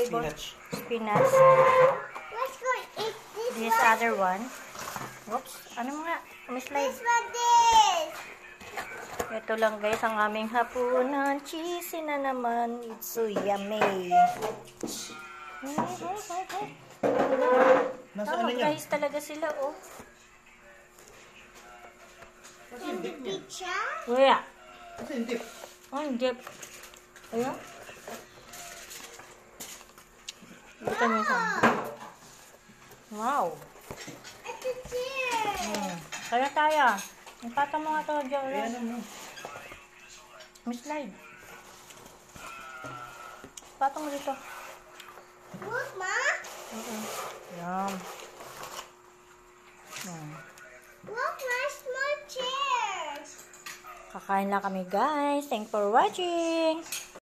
flavor? Spinach. Let's go eat this This other one. Oops. Ano mga? Slide. This one, this. Ito lang guys ang aming hapunan. Cheesy na naman. It's so yummy. Nasaan na yan? Guys talaga sila oh. And the picture. Kuya. Kasi hindi. Oh, hindi. Ayun. Bukan niyo sa. Wow. It's a chair. Kaya tayo. Ipata mo nga ito, Ayan Joel. mo. May slide. Patong mo dito. Look, Ma. Yan. Look, there's more chairs. Kakain lang kami guys. Thanks for watching.